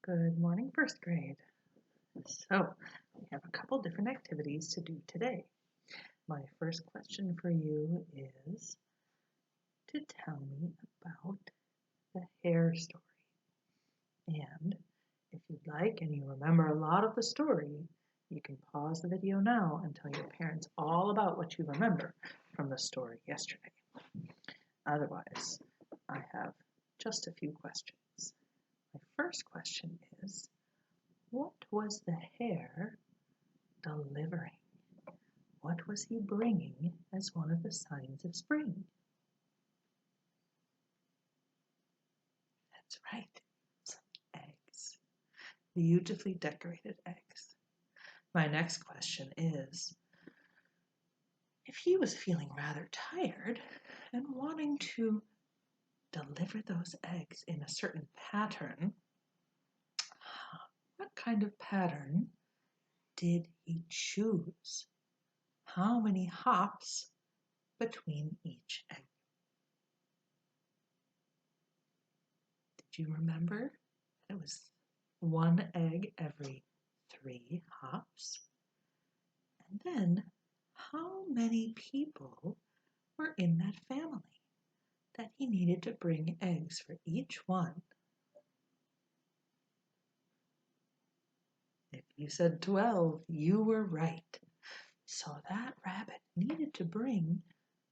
Good morning, first grade. So, we have a couple different activities to do today. My first question for you is to tell me about the hare story. And if you'd like and you remember a lot of the story, you can pause the video now and tell your parents all about what you remember from the story yesterday. Otherwise, I have just a few questions. My first question is, what was the hare delivering? What was he bringing as one of the signs of spring? That's right, some eggs. Beautifully decorated eggs. My next question is, if he was feeling rather tired and wanting to deliver those eggs in a certain pattern, what kind of pattern did he choose? How many hops between each egg? Did you remember? It was one egg every 3 hops. And then, how many people were in that family that he needed to bring eggs for each one? If you said 12, you were right. So that rabbit needed to bring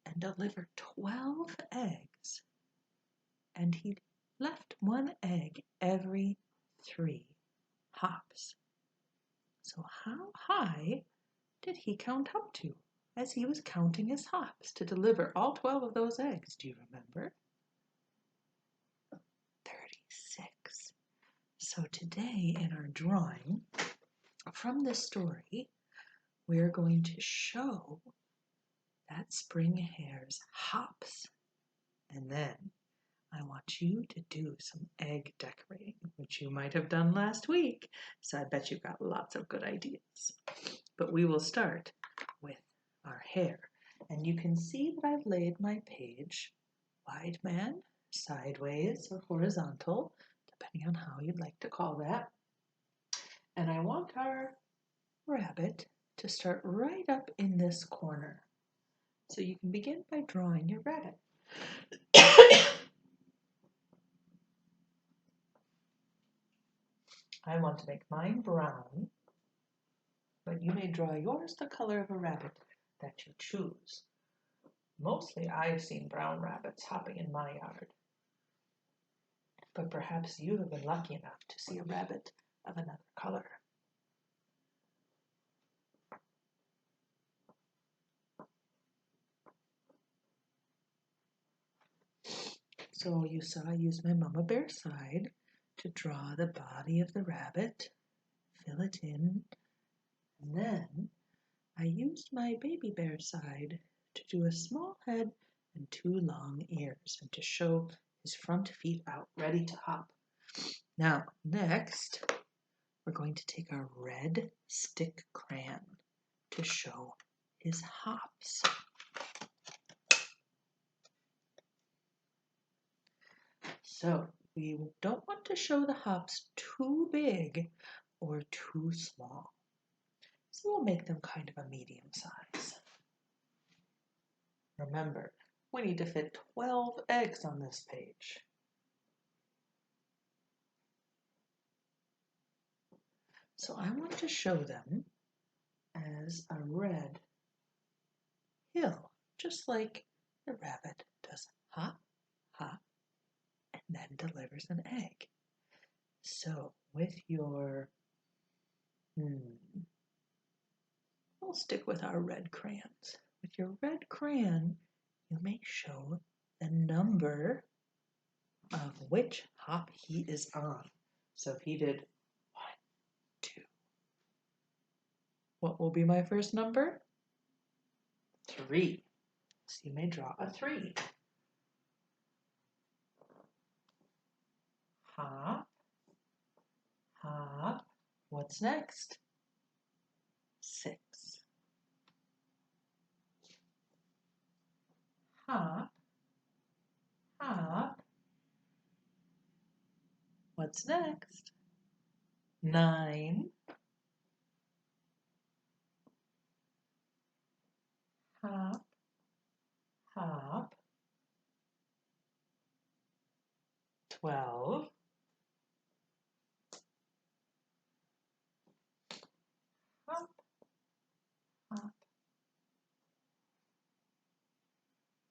and deliver 12 eggs, and he left one egg every 3 hops. So how high did he count up to as he was counting his hops to deliver all 12 of those eggs? Do you remember? 36. So today in our drawing from this story, we're going to show that spring hare's hops. And then I want you to do some egg decorating, which you might have done last week. So I bet you got lots of good ideas. But we will start with our hare. And you can see that I've laid my page wide man, sideways, or horizontal, depending on how you'd like to call that. And I want our rabbit to start right up in this corner. So you can begin by drawing your rabbit. I want to make mine brown, but you may draw yours the color of a rabbit that you choose. Mostly I've seen brown rabbits hopping in my yard, but perhaps you have been lucky enough to see a rabbit of another color. So you saw I used my Mama Bear side to draw the body of the rabbit, fill it in, and then I used my Baby Bear side to do a small head and 2 long ears and to show his front feet out, ready to hop. Now, next, we're going to take our red stick crayon to show his hops. So, we don't want to show the hops too big or too small. So we'll make them kind of a medium size. Remember, we need to fit 12 eggs on this page. So I want to show them as a red hill, just like the rabbit does hop, hop, and then delivers an egg. So with your, we'll stick with our red crayons. With your red crayon, you may show the number of which hop he is on. So if he did 1, 2, what will be my first number? 3. So you may draw a 3. Hop, hop. What's next? 6. Hop, hop. What's next? 9, hop, hop, 12, hop, hop,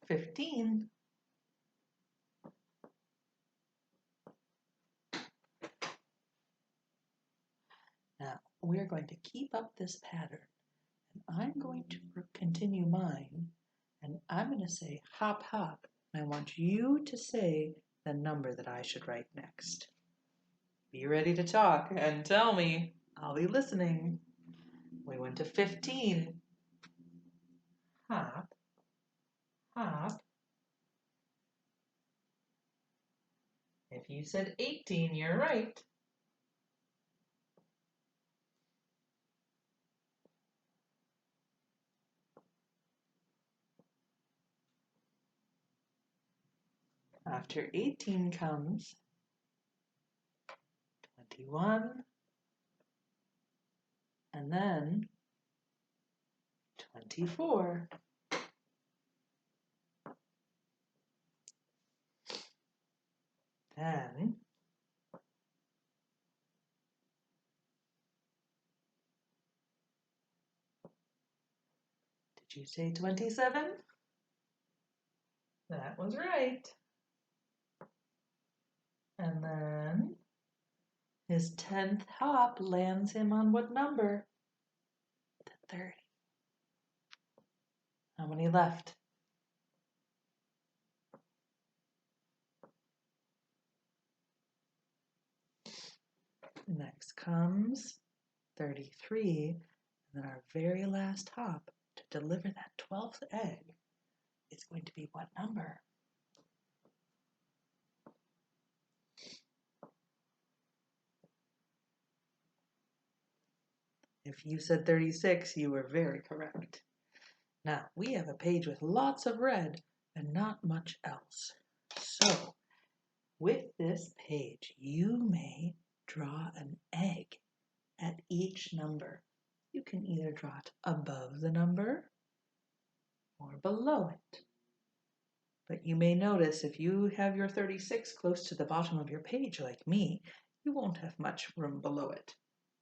15, now we're going to keep up this pattern, and I'm going to continue mine, and I'm going to say hop, hop, and I want you to say the number that I should write next. Be ready to talk and tell me. I'll be listening. We went to 15. Hop, hop. If you said 18, you're right. After 18 comes 21, and then 24. Then did you say 27? That was right. And then his 10th hop lands him on what number? The 30. How many left? Next comes 33, and then our very last hop to deliver that 12th egg is going to be what number? If you said 36, you were very correct. Now, we have a page with lots of red and not much else. So, with this page, you may draw an egg at each number. You can either draw it above the number or below it. But you may notice if you have your 36 close to the bottom of your page like me, you won't have much room below it.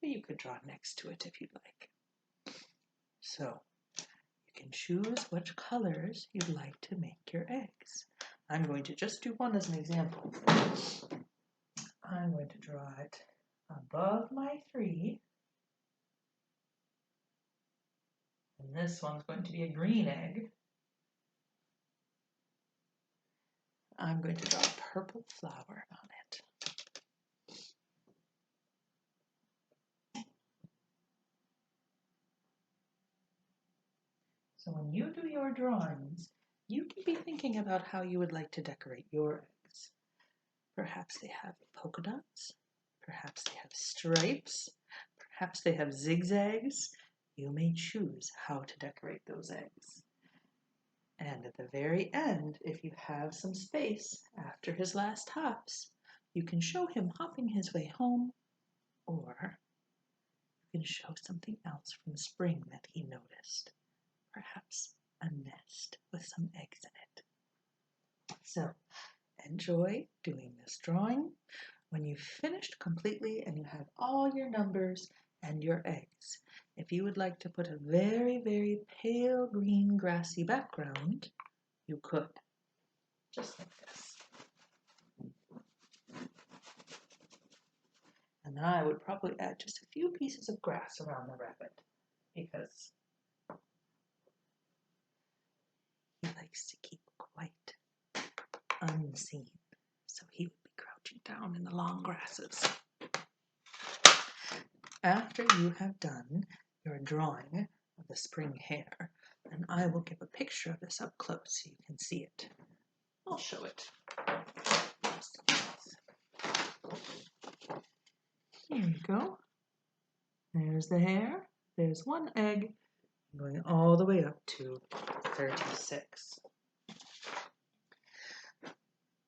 But you could draw next to it if you'd like. So, you can choose which colors you'd like to make your eggs. I'm going to just do one as an example. I'm going to draw it above my 3. And this one's going to be a green egg. I'm going to draw a purple flower on it. So when you do your drawings, you can be thinking about how you would like to decorate your eggs. Perhaps they have polka dots, perhaps they have stripes, perhaps they have zigzags. You may choose how to decorate those eggs. And at the very end, if you have some space after his last hops, you can show him hopping his way home, or you can show something else from spring that he noticed. Perhaps a nest with some eggs in it. So, enjoy doing this drawing. When you've finished completely and you have all your numbers and your eggs, if you would like to put a very, very pale green grassy background, you could. Just like this. And then I would probably add just a few pieces of grass around the rabbit because he likes to keep quite unseen. So he would be crouching down in the long grasses. After you have done your drawing of the spring hare, and I will give a picture of this up close so you can see it. I'll show it. Here you go. There's the hare. There's one egg going all the way up to 36.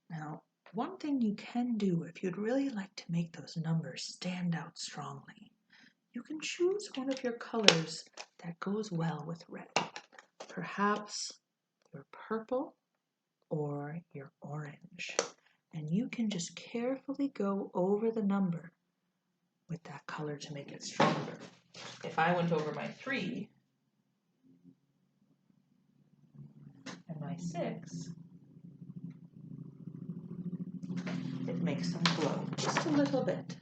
Now, one thing you can do if you'd really like to make those numbers stand out strongly, you can choose one of your colors that goes well with red. Perhaps your purple or your orange. And you can just carefully go over the number with that color to make it stronger. If I went over my 3 and my 6, it makes them glow just a little bit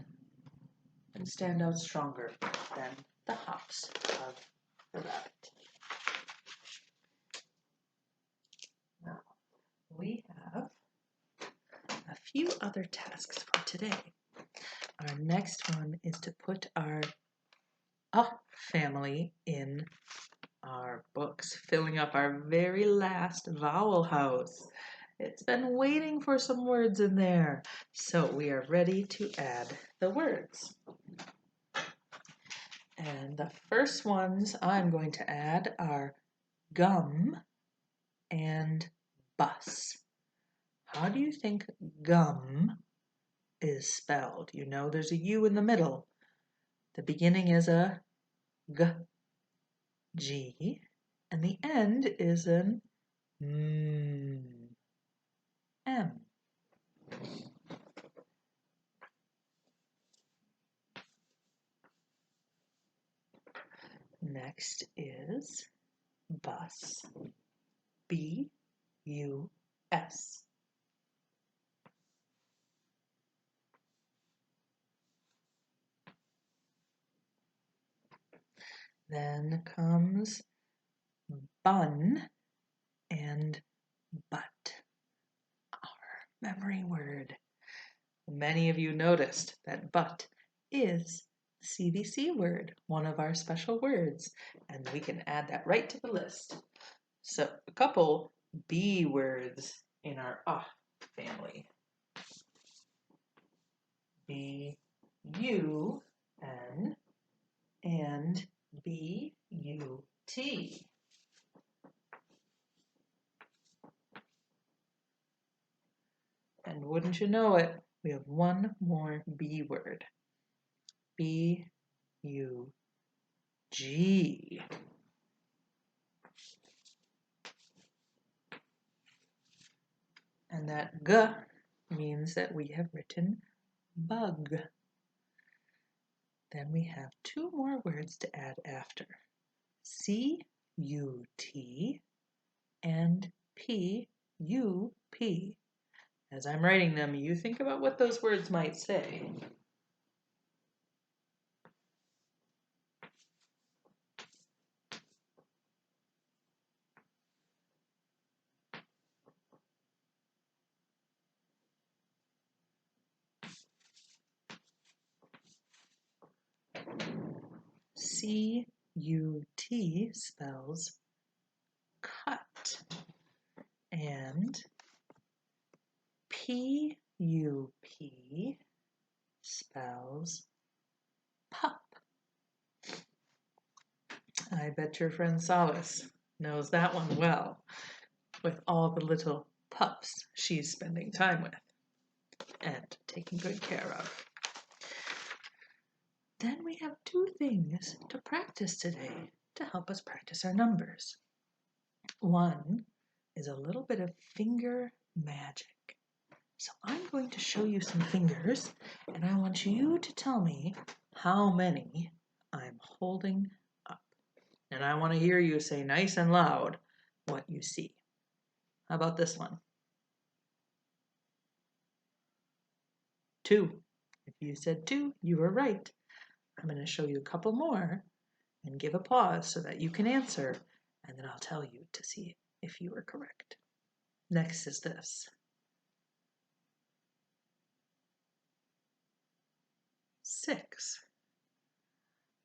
and stand out stronger than the hops of the rabbit. Now, we have a few other tasks for today. Our next one is to put our family in our books, filling up our very last vowel house. It's been waiting for some words in there, so we are ready to add the words. And the first ones I'm going to add are gum and bus. How do you think gum is spelled? You know there's a U in the middle. The beginning is a G, G, and the end is an M. Next is bus, B-U-S. Then comes bun and butt, our memory word. Many of you noticed that butt is the CVC word, one of our special words, and we can add that right to the list. So a couple B words in our family. B-U-N and B-U-T. And wouldn't you know it, we have one more B word. B-U-G. And that G means that we have written bug. Then we have 2 more words to add after. C-U-T and P-U-P. As I'm writing them, you think about what those words might say. C-U-T spells cut, and P-U-P spells pup. I bet your friend Solace knows that one well, with all the little pups she's spending time with and taking good care of. Then we have 2 things to practice today to help us practice our numbers. One is a little bit of finger magic. So I'm going to show you some fingers, and I want you to tell me how many I'm holding up. And I want to hear you say nice and loud what you see. How about this one? 2. If you said 2, you were right. I'm going to show you a couple more and give a pause so that you can answer, and then I'll tell you to see if you were correct. Next is this. 6.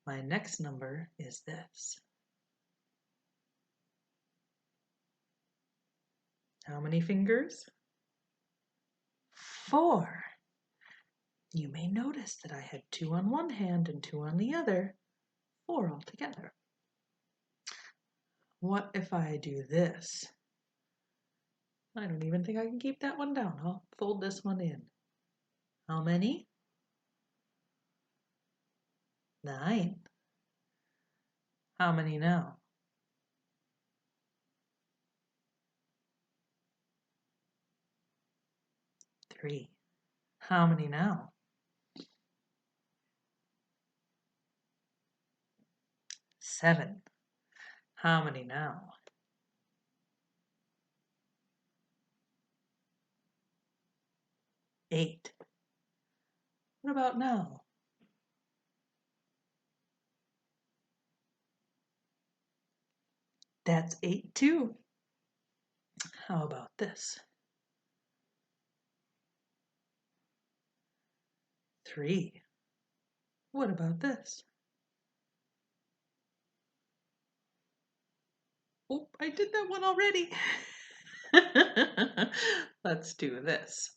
My next number is this. How many fingers? 4. You may notice that I had 2 on one hand and 2 on the other, 4 altogether. What if I do this? I don't even think I can keep that one down. I'll fold this one in. How many? 9. How many now? 3. How many now? 7. How many now? 8. What about now? That's 8 too. How about this? 3. What about this? Oh, I did that one already. Let's do this.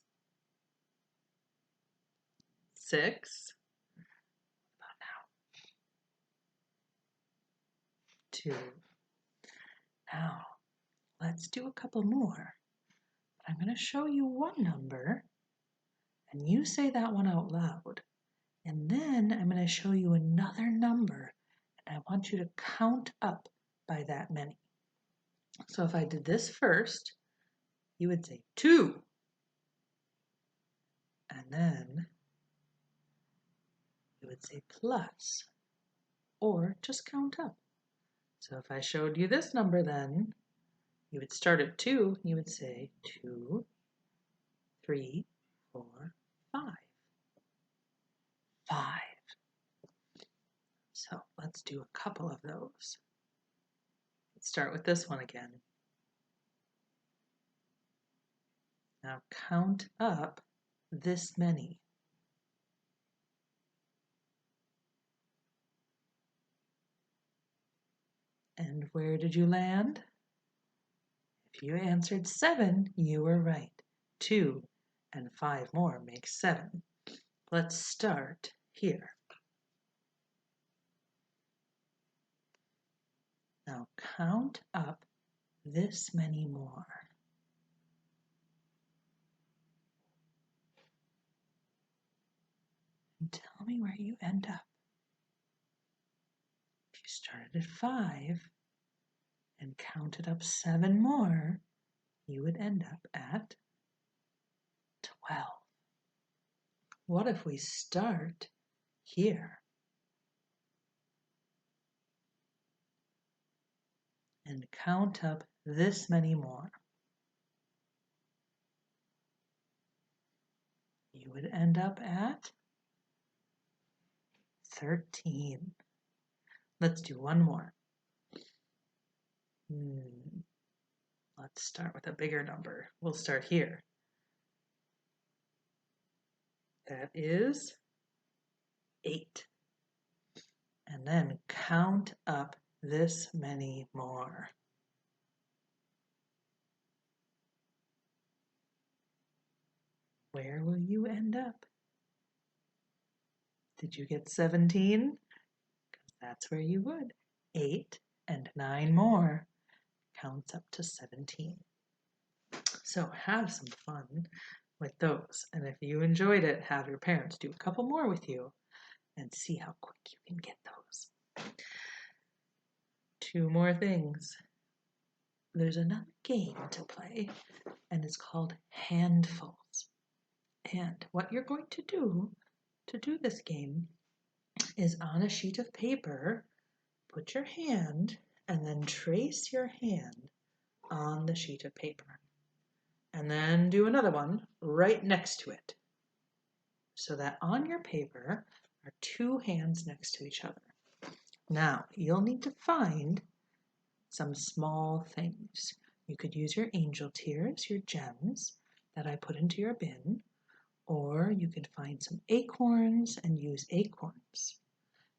6. About now? 2. Now, let's do a couple more. I'm going to show you one number, and you say that one out loud. And then I'm going to show you another number, and I want you to count up by that many. So if I did this first, you would say 2. And then you would say plus, or just count up. So if I showed you this number then, you would start at 2, you would say 2, 3, 4, 5. 5. So let's do a couple of those. Let's start with this one again. Now count up this many. And where did you land? If you answered 7, you were right. 2 and 5 more make 7. Let's start here. Now count up this many more. And tell me where you end up. If you started at 5 and counted up 7 more, you would end up at 12. What if we start here and count up this many more? You would end up at 13. Let's do one more. Let's start with a bigger number. We'll start here. That is 8. And then count up this many more. Where will you end up? Did you get 17? Because that's where you would. 8 and 9 more counts up to 17. So have some fun with those. And if you enjoyed it, have your parents do a couple more with you and see how quick you can get those. 2 more things. There's another game to play, and it's called Handfuls. And what you're going to do this game is on a sheet of paper, put your hand and then trace your hand on the sheet of paper. And then do another one right next to it. So that on your paper are 2 hands next to each other. Now, you'll need to find some small things. You could use your angel tears, your gems that I put into your bin, or you could find some acorns and use acorns,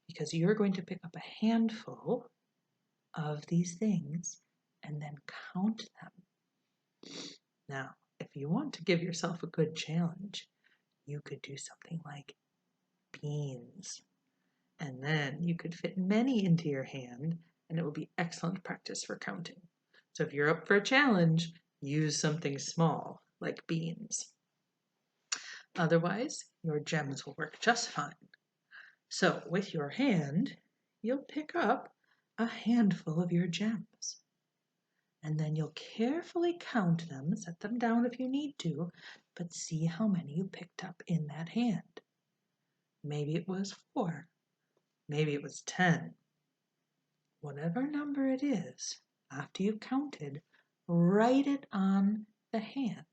because you're going to pick up a handful of these things and then count them. Now, if you want to give yourself a good challenge, you could do something like beans, and then you could fit many into your hand, and it will be excellent practice for counting. So if you're up for a challenge, use something small like beans. Otherwise, your gems will work just fine. So with your hand, you'll pick up a handful of your gems. And then you'll carefully count them, set them down if you need to, but see how many you picked up in that hand. Maybe it was 4, maybe it was 10. Whatever number it is, after you've counted, write it on the hand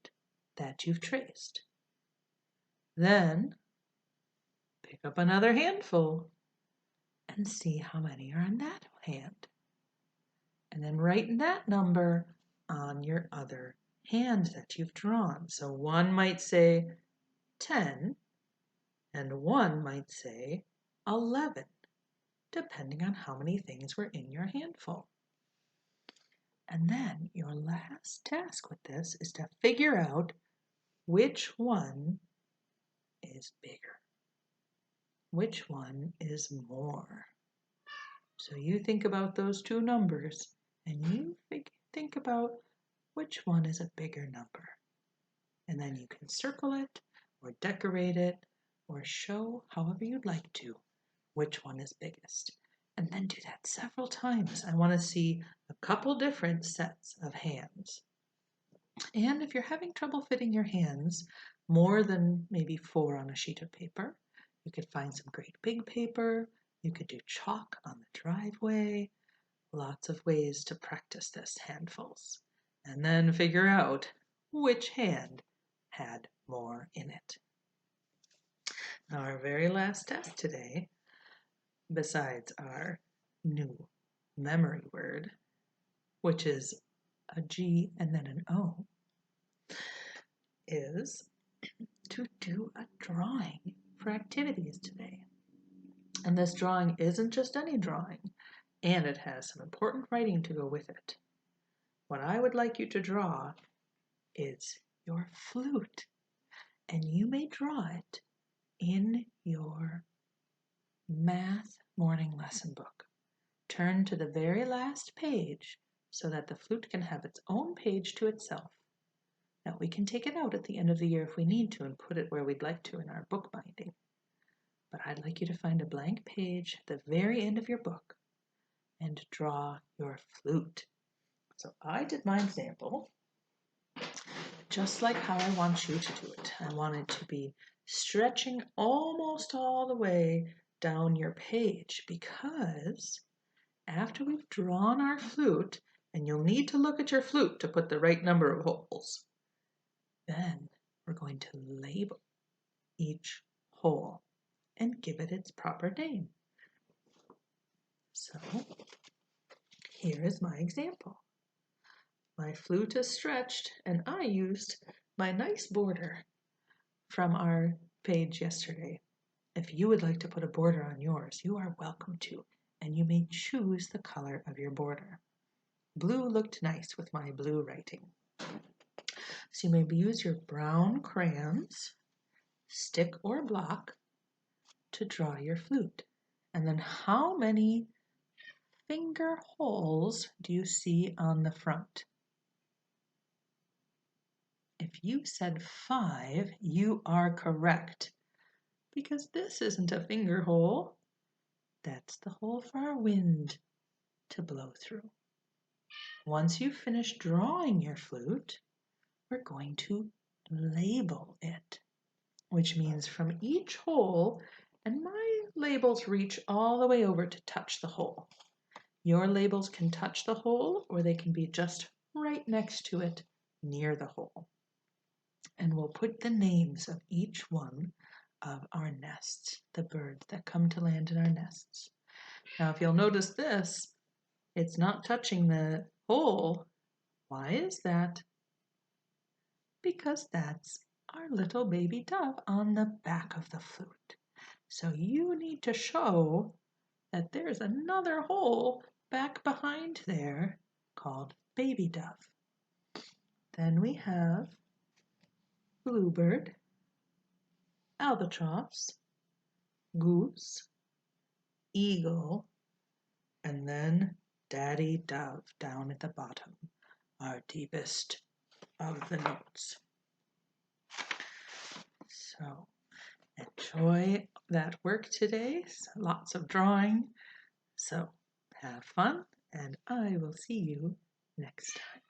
that you've traced. Then pick up another handful and see how many are on that hand. And then write that number on your other hand that you've drawn. So one might say 10 and one might say 11, depending on how many things were in your handful. And then your last task with this is to figure out which one is bigger. Which one is more? So you think about those two numbers and you think about which one is a bigger number. And then you can circle it or decorate it or show however you'd like to which one is biggest. And then do that several times. I want to see a couple different sets of hands. And if you're having trouble fitting your hands more than maybe 4 on a sheet of paper, you could find some great big paper. You could do chalk on the driveway. Lots of ways to practice this handfuls. And then figure out which hand had more in it. Now our very last test today, besides our new memory word, which is a G and then an O, is to do a drawing for activities today. And this drawing isn't just any drawing, and it has some important writing to go with it. What I would like you to draw is your flute, and you may draw it in your math morning lesson book. Turn to the very last page so that the flute can have its own page to itself. Now we can take it out at the end of the year if we need to and put it where we'd like to in our book binding. But I'd like you to find a blank page at the very end of your book and draw your flute. So I did my example just like how I want you to do it. I want it to be stretching almost all the way down your page, because after we've drawn our flute, and you'll need to look at your flute to put the right number of holes, then we're going to label each hole and give it its proper name. So here is my example. My flute is stretched, and I used my nice border from our page yesterday. If you would like to put a border on yours, you are welcome to, and you may choose the color of your border. Blue looked nice with my blue writing. So you may use your brown crayons, stick or block, to draw your flute. And then how many finger holes do you see on the front? If you said 5, you are correct, because this isn't a finger hole. That's the hole for our wind to blow through. Once you've finished drawing your flute, we're going to label it, which means from each hole, and my labels reach all the way over to touch the hole. Your labels can touch the hole, or they can be just right next to it near the hole. And we'll put the names of each one of our nests, the birds that come to land in our nests. Now, if you'll notice this, it's not touching the hole. Why is that? Because that's our little baby dove on the back of the flute. So you need to show that there's another hole back behind there called baby dove. Then we have bluebird, albatross, goose, eagle, and then daddy dove down at the bottom, our deepest of the notes. So enjoy that work today. Lots of drawing. So have fun, and I will see you next time.